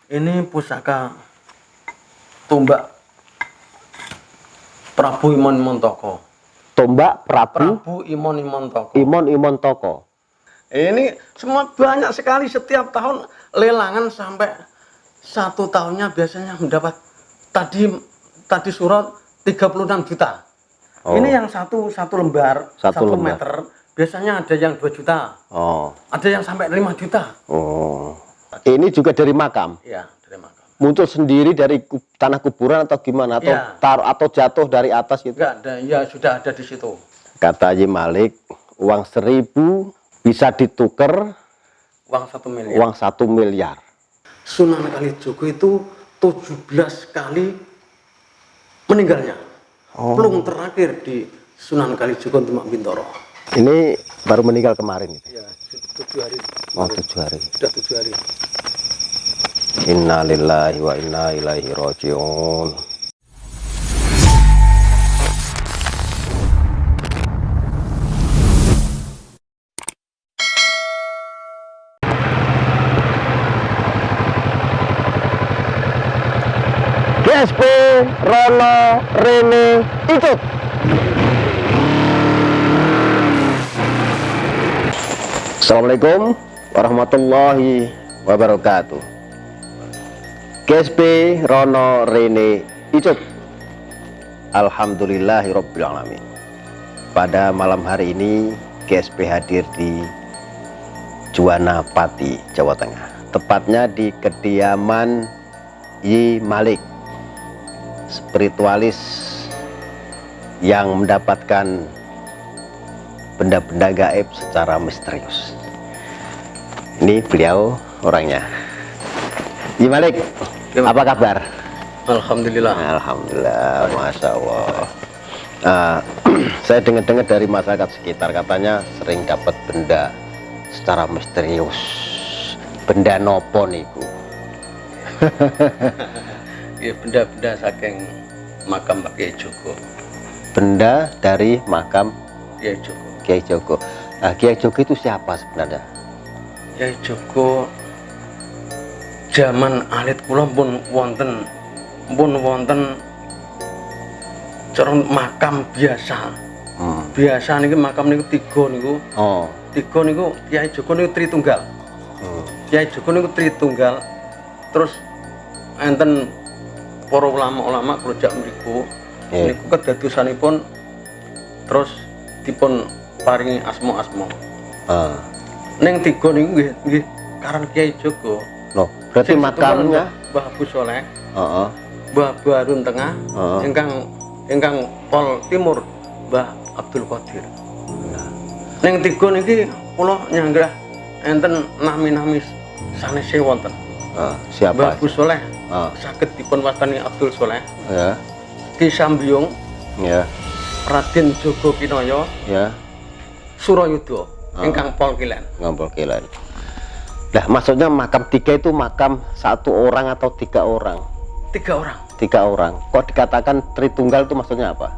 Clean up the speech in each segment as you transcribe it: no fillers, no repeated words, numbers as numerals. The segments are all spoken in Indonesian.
Ini pusaka tombak Prabu Imon Montoko. Tombak Prabu Prabu Imon Montoko. Imon Toko. Ini semua banyak sekali, setiap tahun lelangan sampai 1 tahunnya biasanya mendapat tadi surat 36 juta. Oh. Ini yang satu lembar, Satu 1 lembar. meter, biasanya ada yang 2 juta. Oh. Ada yang sampai 5 juta. Oh. Ini juga dari makam. Ya, dari makam. Muncul sendiri dari tanah kuburan atau gimana, atau Ya. atau jatuh dari atas gitu? Enggak ada, ya sudah ada di situ. Kata Haji Malik, uang 1000 bisa ditukar Uang 1 miliar. uang 1 miliar. Sunan Kalijogo itu 17 kali meninggalnya. Oh. Plung terakhir di Sunan Kalijogo Demak Bintoro. Ini baru meninggal kemarin itu. Ya, 7 hari. Oh, 7 hari. Sudah 7 hari. Inna lillahi wa inna ilaihi rajiun. GSP Rono Rene Icut. Assalamualaikum warahmatullahi wabarakatuh. GSP Rono Rene Icut. Alhamdulillahirabbil alamin. Pada malam hari ini GSP hadir di Juwana Pati, Jawa Tengah. Tepatnya di kediaman Yi Malik, spiritualis yang mendapatkan benda-benda gaib secara misterius. Ini beliau orangnya. Yi Malik, apa kabar? Alhamdulillah. Alhamdulillah, Masya Allah. Saya dengar-dengar dari masyarakat sekitar, katanya sering dapat benda secara misterius. Benda nopo niku? Ya, benda-benda saking makam Pak Kiai Jogo. Benda dari makam Kiai Jogo. Kiai Jogo. Nah, Kiai Jogo itu siapa sebenarnya? Kiai Jogo zaman alit kula pun wonten corong makam biasa. Biasa niki makam niku 3 niku. Oh. 3 niku Kiai Jogo niku Tritunggal. Kiai Jogo niku Tritunggal. Terus enten para ulama-ulama kelojak mriku niku kedadosanipun terus dipun paringi asma-asma. Ning 3 niku nggih karan Kiai Jogo. Loh, berarti makamnya Mbah Abu Soleh, heeh. Mbah Barun Tengah, ingkang Pol Timur Mbah Abdul Qadir. Ning 3 niki kula nyanggrah enten nami-nami sanes wonten. Siapa? Mbah Abu Soleh saged dipun wastani Abdul Soleh. Ya. Ki Sambyung, Ya. Raden Jogo Kinoyo, Ya. Surayuda ingkang Pol Kilen. Ngompol kilan. Nah, maksudnya makam 3 itu makam 1 orang atau 3 orang? 3 orang. 3 orang. Kok dikatakan Tritunggal itu maksudnya apa?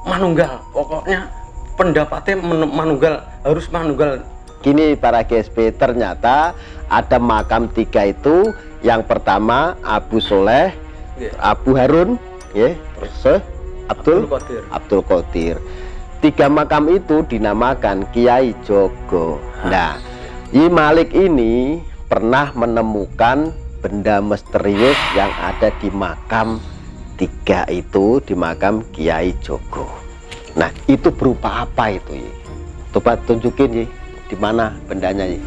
Manunggal, pokoknya pendapatnya manunggal, harus manunggal. Gini para GSP, ternyata ada makam 3 itu. Yang pertama Abu Soleh, Abu Harun, ya, terus Abdul Qadir. 3 makam itu dinamakan Kiai Jogo. Nah, Yi Malik ini pernah menemukan benda misterius yang ada di makam 3 itu, di makam Kiai Jogo. Nah, itu berupa apa itu, Yi? Coba tunjukin, Yi, di mana bendanya, Yi.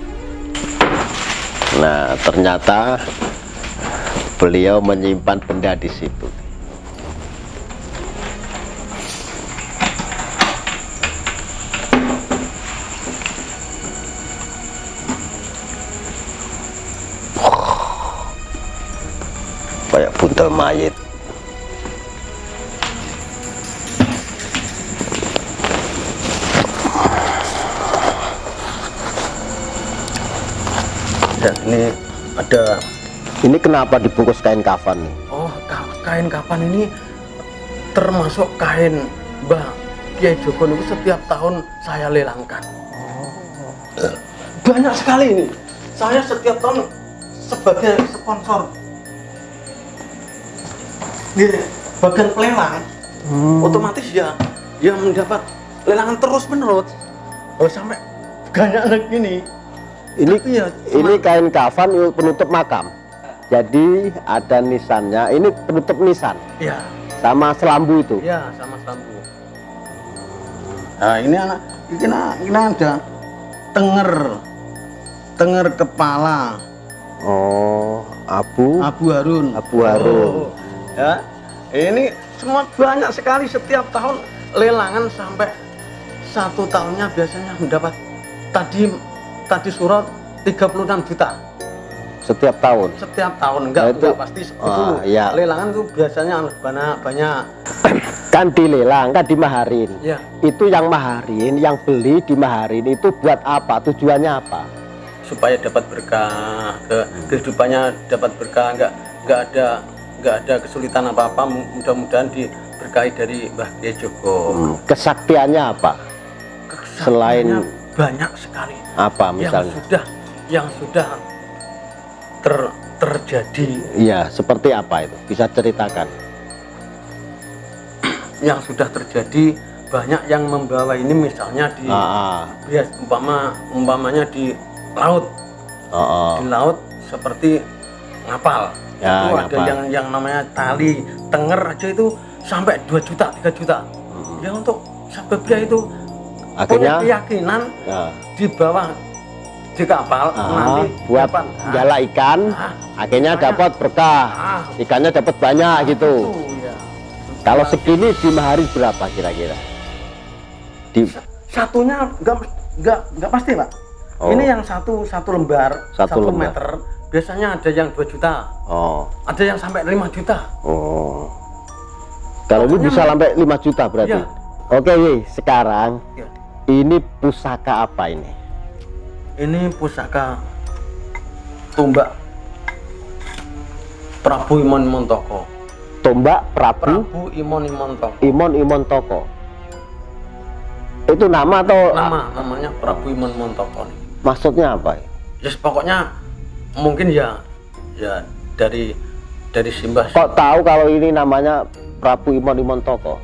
Nah, ternyata beliau menyimpan benda di situ. Kayak buntel mayit. Dan ini ada. Ini kenapa dibungkus kain kafan nih? Oh, kain kapan ini termasuk kain Mbah Kiai Jogo itu setiap tahun saya lelangkan. Banyak sekali ini. Saya setiap tahun sebagai sponsor Nggih, bagian pelelang otomatis ya mendapat lelangan terus menerus. Oh, sampai banyak lagi ini. Ini Tapi ya, ini kain kafan penutup makam. Jadi ada nisannya. Ini penutup nisan ya, sama selambu itu. ya sama lampu. Nah, ini ada tenger kepala. Oh, Abu Harun. Harun. Ya, ini semua banyak sekali setiap tahun lelangan sampai 1 tahunnya biasanya mendapat tadi surat 36 juta Setiap tahun. setiap tahun. Nah, itu- enggak pasti itu iya. lelangan itu biasanya banyak. Kan dilelang, kan dimaharin. Ya, Itu yang maharin, yang beli dimaharin itu buat apa? Tujuannya apa? supaya dapat berkah, kehidupannya dapat berkah, enggak ada kesulitan apa-apa, mudah-mudahan diberkahi dari Mbah Kiai Joko. Kesaktiannya apa? Selain Kesaktiannya banyak sekali apa misalnya? yang sudah terjadi, Iya, seperti apa itu? Bisa ceritakan. yang sudah terjadi banyak yang membawa ini, misalnya di umpamanya di laut, di laut seperti ngapal. Ya, Itu ada ngapal. yang namanya tali tenger aja itu sampai 2 juta 3 juta. Ya, untuk sebabnya itu Akhirnya punya keyakinan ya, di bawah di kapal nanti buat dapat jala ikan, akhirnya banyak. dapat berkah, ikannya dapat banyak gitu. itu, ya. Kalau segini dimahari berapa kira-kira? Satunya enggak pasti, Pak. Oh. Ini yang satu lembar, Satu 1 lembar. meter, biasanya ada yang 2 juta, Oh, ada yang sampai 5 juta. oh. Kalau ini Pokoknya bisa sampai 5 juta berarti. Iya. Oke, Wi, sekarang Ya. ini pusaka apa ini? Ini pusaka tombak Prabu Imon Montoko. Tombak Prabu Prabu Imon Montoko. Imon Toko. Itu nama atau Namanya Prabu Imon Montoko nih. maksudnya apa? Yes, pokoknya mungkin ya dari Simbah. Kok tahu kalau ini namanya Prabu Imon Toko?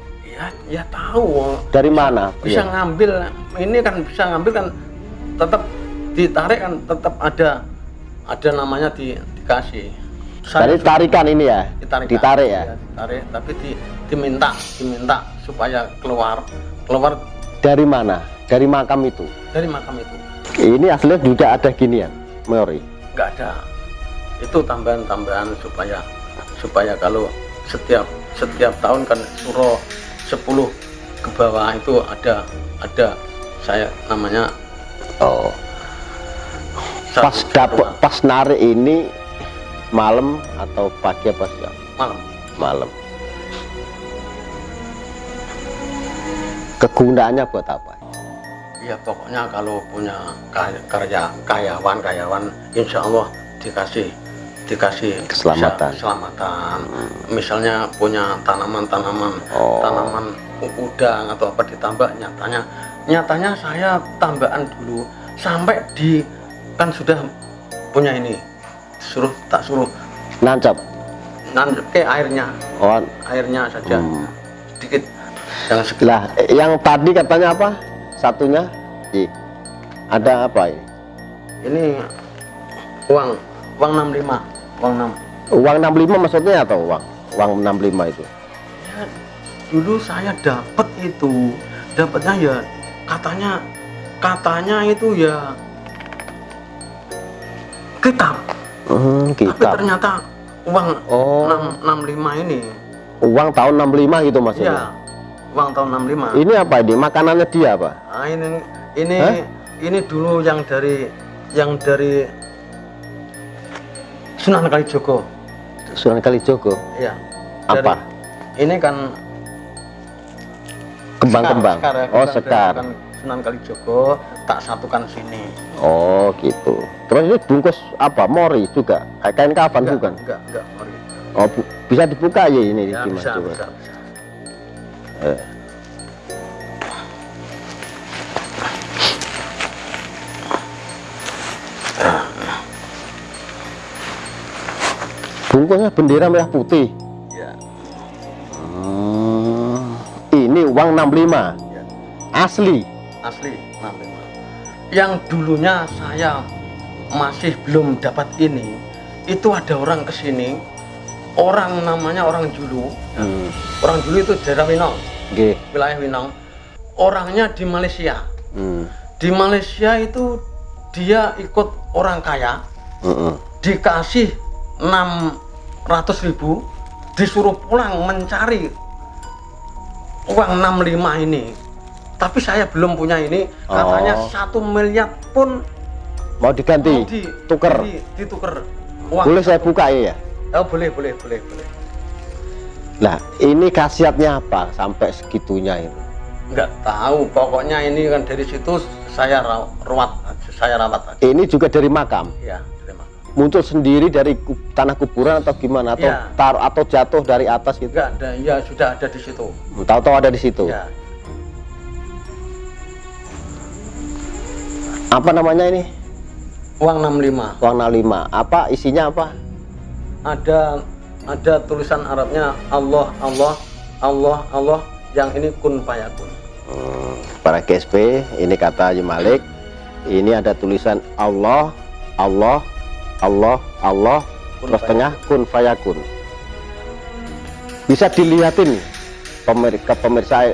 Ya tahu. Dari mana? Bisa Iya. ngambil ini kan, bisa ngambil kan, tetap ditarik kan, tetap ada namanya dikasih. Dari tarikan ini ya? Ditarik ya? Ditarik, tapi diminta supaya keluar Dari mana? Dari makam itu? dari makam itu. Ini aslinya juga ada ginian, Mori. Nggak ada. Itu tambahan supaya kalau setiap tahun kan suro 10 ke bawah itu ada saya namanya. Oh. Pas narik ini malam atau pagi apa siang? Malam. Kegunaannya buat apa? Ya pokoknya kalau punya karyawan, insya Allah dikasih Keselamatan. keselamatan. Misalnya punya tanaman udang atau apa ditambah, nyatanya saya tambahan dulu sampai kan sudah punya ini, tak suruh Nancap. ke airnya saja sedikit. Lah, yang tadi katanya apa? Satunya? Ada apa ini? Ini uang 65, Uang 65 maksudnya atau uang 65 itu? Ya, dulu saya dapatnya ya katanya itu ya kitab. Tapi Kitab. ternyata uang Oh. 65 ini. Uang tahun 65 gitu Ya, maksudnya. uang tahun 65. Ini apa ini? Makanannya dia apa? Nah, Hah? ini dulu yang dari Sunan Kalijogo. Sunan Kalijogo. Ya. Apa? Ini kan Kembang-kembang. sekar ya, Oh, kembang sekar. dari Sunan Kalijogo, tak satukan sini. Oh, gitu. Terus ini bungkus apa? Mori juga. Kain kafan bukan? Enggak, Mori. Oh, bisa dibuka ya ini Ya, Mas, bisa. coba. Bungkusnya bendera merah putih. Ya. uang 65. Ya. Asli. Asli 65. Yang dulunya saya masih belum dapat ini, itu ada orang kesini, orang namanya orang Julu. Orang Julu itu daerah Winong, wilayah Winong. Orangnya di Malaysia. Di Malaysia itu dia ikut orang kaya, dikasih 600.000, disuruh pulang mencari uang 65 ini. Tapi saya belum punya ini, katanya 1 miliar pun mau diganti, tuker. Dituker. Boleh saya buka ya? Oh, boleh. Nah, ini khasiatnya apa sampai segitunya ini? Nggak tahu, pokoknya ini kan dari situ saya rawat aja. Ini juga dari makam? Iya, dari makam. Muncul sendiri dari tanah kuburan atau gimana? Atau ya. atau jatuh dari atas gitu? Enggak ada, ya sudah ada di situ. Tahu-tahu ada di situ? Ya. Apa namanya ini? Uang 65. Uang 65. Apa isinya apa? Ada tulisan Arabnya Allah, yang ini kun fayakun. Para GSP, ini kata Haji Malik. Ini ada tulisan Allah, terus tengah kun fayakun. Bisa dilihatin ke pemirsa,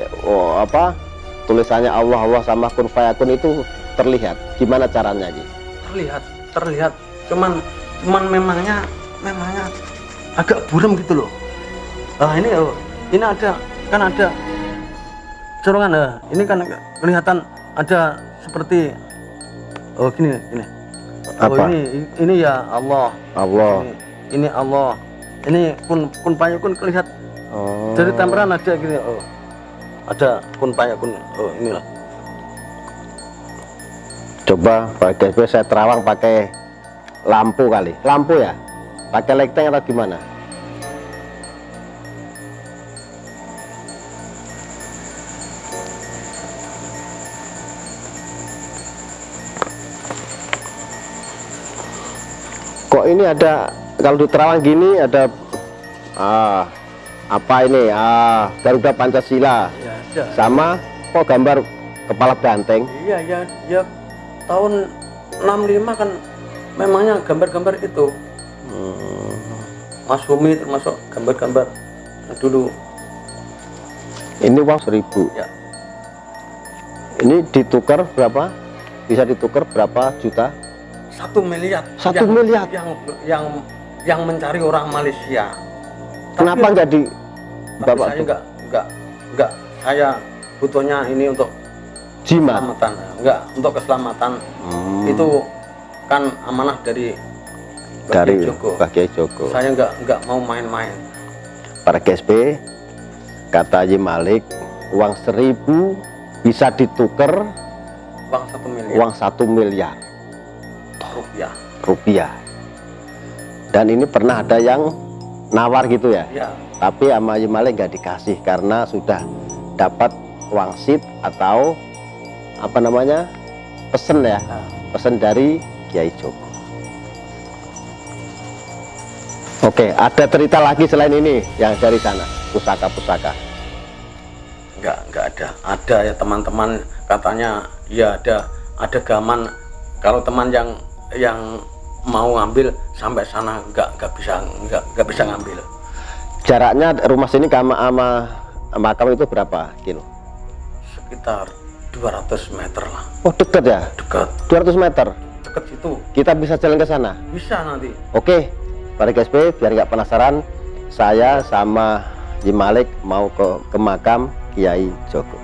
tulisannya Allah sama kun fayakun itu terlihat. Gimana caranya Ji? Terlihat. Cuman memangnya agak buram gitu loh. Ini ada corongan. Ini kan kelihatan ada seperti gini. Apa? Ini ya Allah. Ini Allah. Ini kun fayakun kelihatan. Dari temperan ada gini. Ada kun fayakun. Inilah. Coba Pak GSP saya terawang pakai lampu kali. Lampu ya? Pakai lighting atau gimana? Kok ini ada, kalau di terawang gini ada apa ini? Garuda Pancasila. Ya. Sama kok gambar kepala banteng. Iya, ya. Tahun 65 kan memangnya gambar-gambar itu. Mas Humi termasuk gambar-gambar dulu. Ini uang 1.000. Ya. Ini ditukar berapa? Bisa ditukar berapa juta? 1 miliar. 1 miliar. Yang mencari orang Malaysia. Kenapa nggak di Bapak? Saya enggak. Saya butuhnya ini untuk jimat. Keselamatan. Enggak, untuk keselamatan. Itu kan amanah dari Pak Kiai Joko. Saya enggak mau main-main. Para GSP, kata Haji Malik, uang 1.000 bisa ditukar uang 1 miliar rupiah. Dan ini pernah ada yang nawar gitu ya? Ya. Tapi sama Haji Malik nggak dikasih karena sudah dapat wangsit atau apa namanya, pesen ya, pesen dari Kiai Joko. Oke, ada cerita lagi selain ini yang dari sana, pusaka-pusaka? Enggak ada ya teman-teman, katanya ya ada gaman. Kalau teman yang mau ngambil sampai sana enggak bisa ngambil. Jaraknya rumah sini sama makam itu berapa kilo? Sekitar 200 meter lah. Oh, dekat ya? Dekat. 200 meter? Dekat situ. Kita bisa jalan ke sana? Bisa nanti. Oke, para GSP, biar nggak penasaran, saya sama Haji Malik mau ke makam Kiai Joko.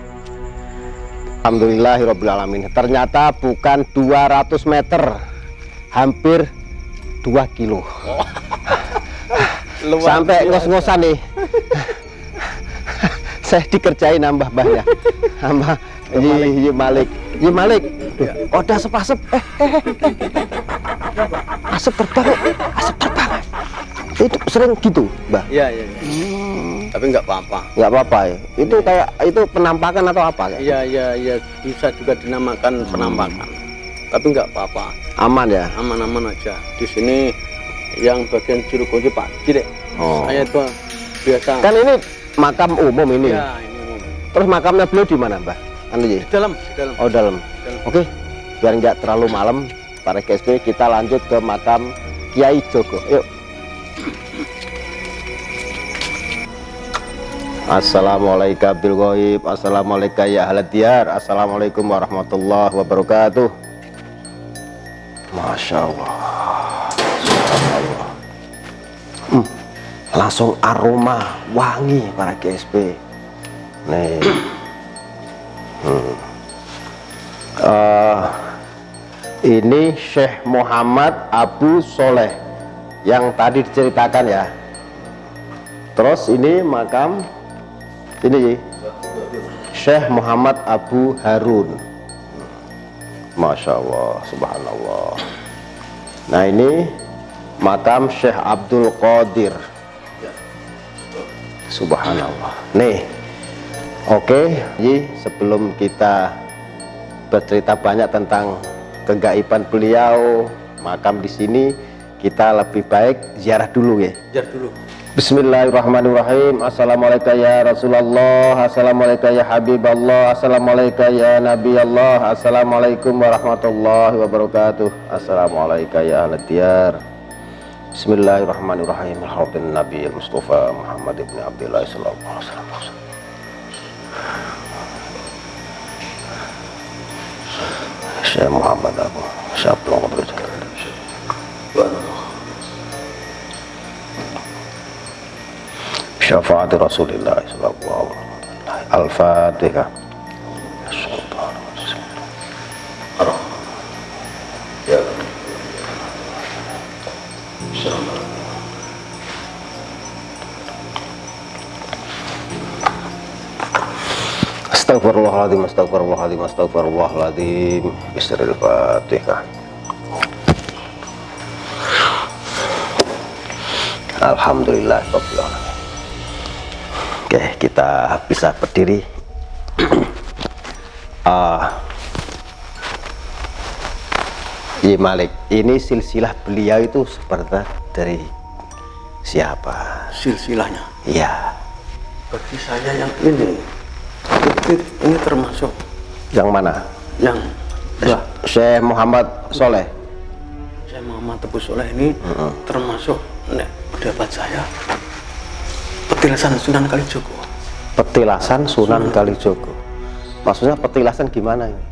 Alhamdulillahirrabbilalamin. Ternyata bukan 200 meter, hampir 2 kilo. Sampai ngos-ngosan nih. Saya dikerjain nambah banyak sama Haji Malik. Haji Malik, oh, ada asap-asap. Asap terbang. Itu sering gitu, Mbah? Iya. Tapi nggak apa-apa. Nggak apa-apa ya? Itu kayak itu penampakan atau apa? Iya. Bisa juga dinamakan penampakan. Tapi nggak apa-apa. Aman ya? Aman-aman aja. Di sini yang bagian juru kunci Pak Cilek. Oh. Saya itu biasa. Kan ini makam umum ini. Ya, ini umum. Terus makamnya beliau di mana, Mbah? Anu ya? Di dalam. Oh, dalam. Oke. Biar nggak terlalu malam, para KSP, kita lanjut ke makam Kiai Joko. Yuk. Assalamualaikum bil ghaib. Assalamualaikum ya ahli diyar. Assalamualaikum warahmatullahi wabarakatuh. Masya Allah. Subhanallah. Langsung aroma wangi para KSP. Nih. Ini Syekh Muhammad Abu Soleh yang tadi diceritakan ya. Terus ini makam ini Syekh Muhammad Abu Harun. Masya Allah, subhanallah. Nah ini makam Syekh Abdul Qadir. Subhanallah. Nih, oke, jadi sebelum kita bercerita banyak tentang kegaiban beliau, makam di sini, kita lebih baik ziarah dulu ya. Ziarah dulu. Bismillahirrahmanirrahim. Assalamualaikum ya Rasulullah. Assalamualaikum ya Habiballah. Assalamualaikum ya Nabi Allah. Assalamualaikum warahmatullahi wabarakatuh. Assalamualaikum ya ahli diyar. Bismillahirrahmanirrahim. Alhamdulillah Nabi Mustafa Muhammad ibn Abdullah sallallahu alaihi wasallam. Syekh Muhammad Abu Syablo syafaat Rasulullah sallallahu alaihi wasallam. Al-Fatihah. Astagfirullahaladzim, astagfirullahaladzim, astagfirullahaladzim. Bismillahil Fatihah. Alhamdulillah. Oke, kita bisa berdiri. Iya Malik, ini silsilah beliau itu seperti dari siapa? Silsilahnya. Iya. Bagi saya yang ini termasuk Yang mana? yang Syekh Muhammad Soleh. Syekh Muhammad Abu Soleh ini termasuk pendapat saya petilasan Sunan Kalijogo. Petilasan Sunan Kalijogo. Maksudnya petilasan gimana ini?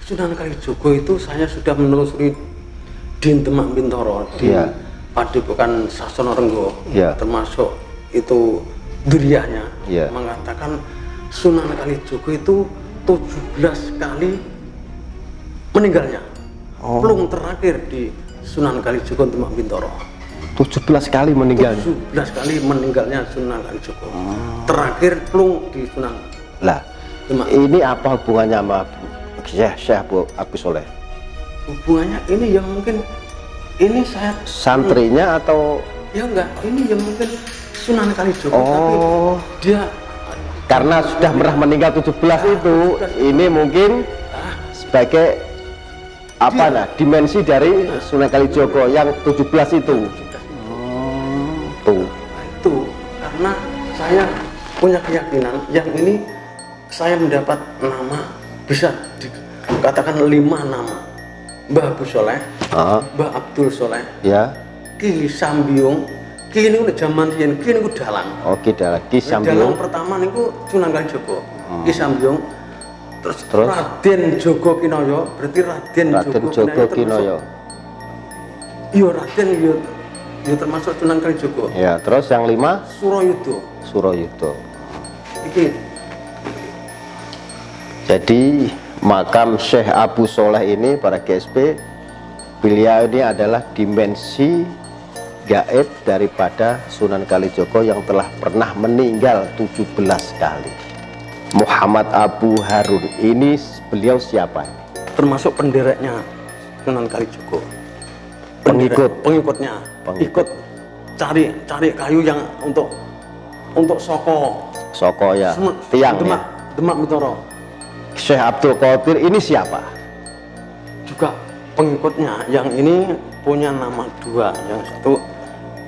Sunan Kalijogo itu saya sudah menelusuri di Demak Bintoro, di Padepokan Sasono Renggo, termasuk itu duriahnya mengatakan Sunan Kalijogo itu 17 kali meninggalnya. Plung terakhir di Sunan Kalijogo Demak Bintoro. 17 kali meninggalnya. 17 kali meninggalnya Sunan Kalijogo. Terakhir plung di Sunan. Lah, ini apa hubungannya sama Syekh Abu Soleh? Hubungannya ini yang mungkin ini saya santrinya atau ya enggak, ini yang mungkin Sunan Kalijogo tapi dia karena sudah pernah meninggal 17 itu, ini mungkin sebagai apa dimensi dari Sunan Kalijogo yang 17 itu. Itu karena saya punya keyakinan yang ini saya mendapat nama, bisa dikatakan 5 nama. Mbah Abu Soleh, Mbah Abdul Soleh, Ki Sambiung. Ki ini udah zaman riyen, Ki niku dalang. Oke, dalang. Ki Sambiung. Dalang pertama niku Sunan Kalijogo. Ki Sambiung. Terus Raden Jogo Kinoyo, berarti Raden Jogo Kinoyo. Iya, Raden yo termasuk Sunan Kalijogo. Ya, terus yang 5 Suroyudo. Iki. Jadi makam Syekh Abu Soleh ini para GSP, beliau ini adalah dimensi gaib daripada Sunan Kalijogo yang telah pernah meninggal 17 kali. Muhammad Abu Harun ini beliau siapa? Termasuk pendereknya Sunan Kalijogo. Pengikutnya. Ikut cari kayu yang untuk soko ya, tiang Demak Bintoro. Syekh Abdul Qadir ini siapa? Juga pengikutnya. Yang ini punya nama 2, yang satu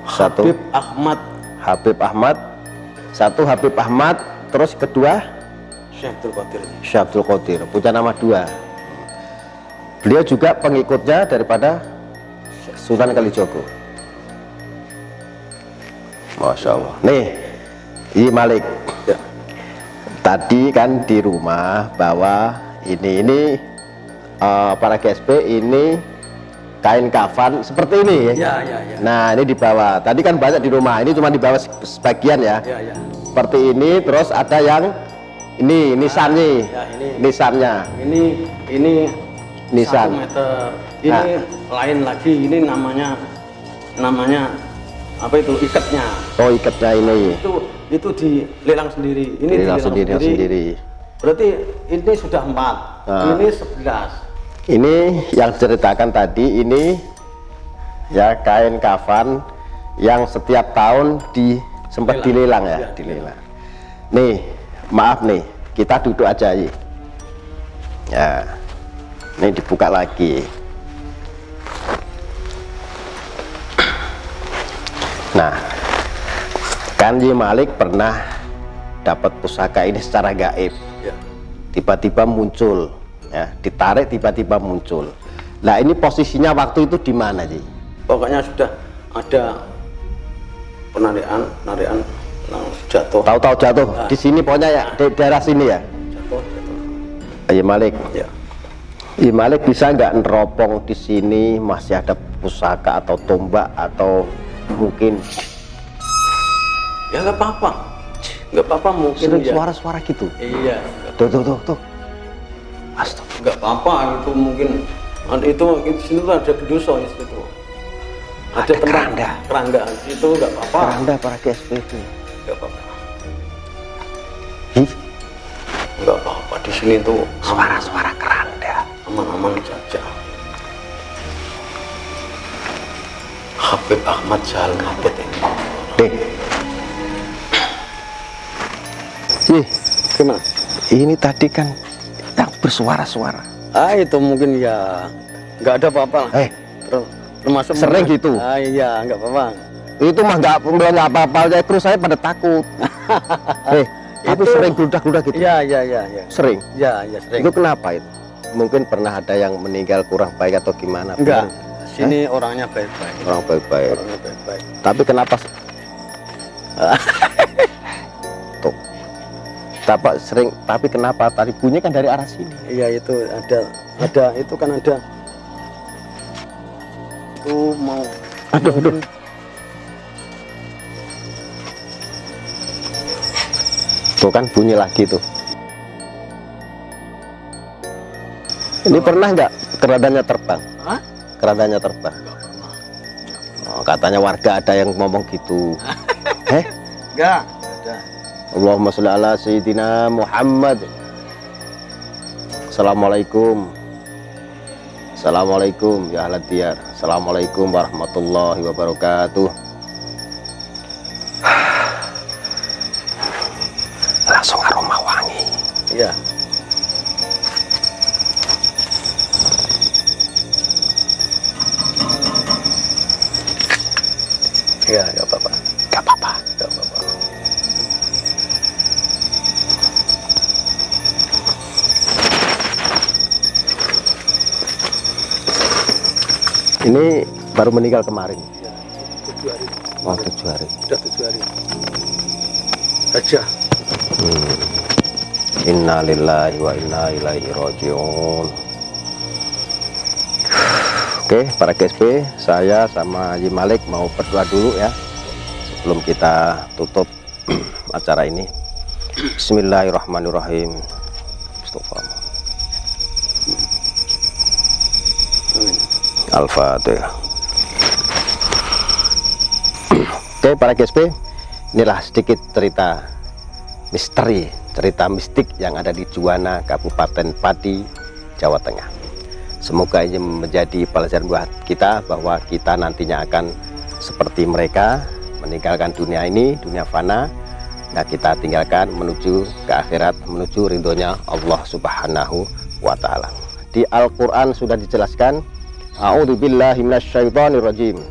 Habib Ahmad. Satu Habib Ahmad, terus kedua Syekh Abdul Qadir. Syekh Abdul Qadir, punya nama dua. Beliau juga pengikutnya daripada Sunan Kalijogo. Masya Allah. Nih, Yi Malik. Ya. Tadi kan di rumah bahwa ini para GSP ini kain kafan seperti ini ya. Ya. Nah, ini dibawa. Tadi kan banyak di rumah. Ini cuma dibawa sebagian ya. Ya. Seperti ini, terus ada yang ini nisannya. Ya, ini. Nisannya. Ini Nisan. 1 meter. Ini lain lagi. Ini namanya apa itu, ikatnya. Oh, ikatnya ini. Itu dilelang sendiri. Ini Dilelang dilelang sendiri. Berarti ini sudah 4. Ini 11. Ini yang ceritakan tadi, ini ya kain kafan yang setiap tahun sempat dilelang ya, dilelang. Nih, maaf nih, kita duduk aja ya. Ya, ini dibuka lagi. Nah, kan Yi Malik pernah dapat pusaka ini secara gaib. Ya. Tiba-tiba muncul, ya, ditarik tiba-tiba muncul. Nah, ini posisinya waktu itu di mana, Ji? Pokoknya sudah ada penarikan langsung jatuh. Tahu-tahu jatuh di sini pokoknya ya, di daerah sini ya. Jatuh. Yi Malik. Ya. Yi Malik bisa nggak neropong di sini masih ada pusaka atau tombak atau mungkin Ya nggak apa-apa mungkin sering ya. suara-suara gitu. Iya. Tuh. Astaga. Nggak apa-apa itu mungkin itu di sini tuh ada gedoso di situ. Ada keranda itu nggak apa-apa. Keranda para GSP itu. Nggak apa-apa. Ih, Nggak apa-apa di sini tuh suara-suara keranda. aman-aman saja. Habib Ahmad Jahal Mabud ini. Deh. Ih, Gimana? ini tadi kan yang bersuara-suara. Itu mungkin ya nggak ada apa-apa lah. Termasuk Sering gitu? Iya, nggak apa-apa. Itu mah nggak apa-apa aja, terus saya pada takut. Tapi Itu- sering gludak-gludak gitu. Iya. Sering. Ya, sering. Itu kenapa itu? Mungkin pernah ada yang meninggal kurang baik atau gimana? Enggak. Bukan? Sini orangnya baik-baik. Orang baik-baik. Orangnya baik-baik. Tapi kenapa? Tuh. Tapi kenapa tadi bunyi kan dari arah sini? Iya, itu ada itu kan ada. Itu mau Aduh. Tuh kan bunyi lagi tuh. Ini pernah nggak kerandanya terbang? Hah? Kerandanya terbang. Oh, katanya warga ada yang ngomong gitu. Enggak ada. Allahumma sholli ala sayyidina Muhammad. Assalamualaikum. Assalamualaikum ya ahlat diyar. Assalamualaikum warahmatullahi wabarakatuh. Langsung aroma wangi. Iya. Iya, enggak apa-apa. Gak apa-apa. Enggak apa-apa. Ini baru meninggal kemarin. Ya, 7 hari. Oh, 7 hari. Sudah 7 hari. Aja. Inna lillahi wa inna ilaihi rajiun. Oke, para GSP, saya sama Yi Malik mau berdoa dulu ya sebelum kita tutup acara ini. Bismillahirrahmanirrahim. Astagfirullah. Amin. Al-Fatihah. Oke, para GSP, inilah sedikit cerita misteri, cerita mistik yang ada di Juwana, Kabupaten Pati, Jawa Tengah. Semoga ini menjadi pelajaran buat kita bahwa kita nantinya akan seperti mereka meninggalkan dunia ini, dunia fana. Nah, kita tinggalkan menuju ke akhirat, menuju ridhonya Allah Subhanahu wa Ta'ala. Di Al-Quran sudah dijelaskan, a'udzubillahi minasyaitonirrajim.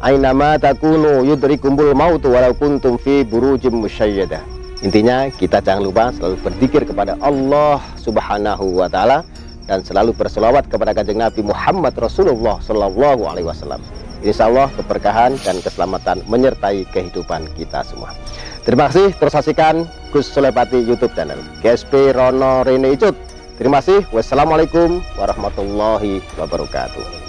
Ainama takunu yudrikumul mautu walau kuntum fi burujim musyayyadah. Intinya kita jangan lupa selalu berzikir kepada Allah Subhanahu wa taala dan selalu berselawat kepada Kanjeng Nabi Muhammad Rasulullah Shallallahu alaihi wasallam. Insya Allah keberkahan dan keselamatan menyertai kehidupan kita semua. Terima kasih, terus saksikan Gus Sulepati YouTube channel GSP Rono Rene Icut. Terima kasih. Wassalamualaikum warahmatullahi wabarakatuh.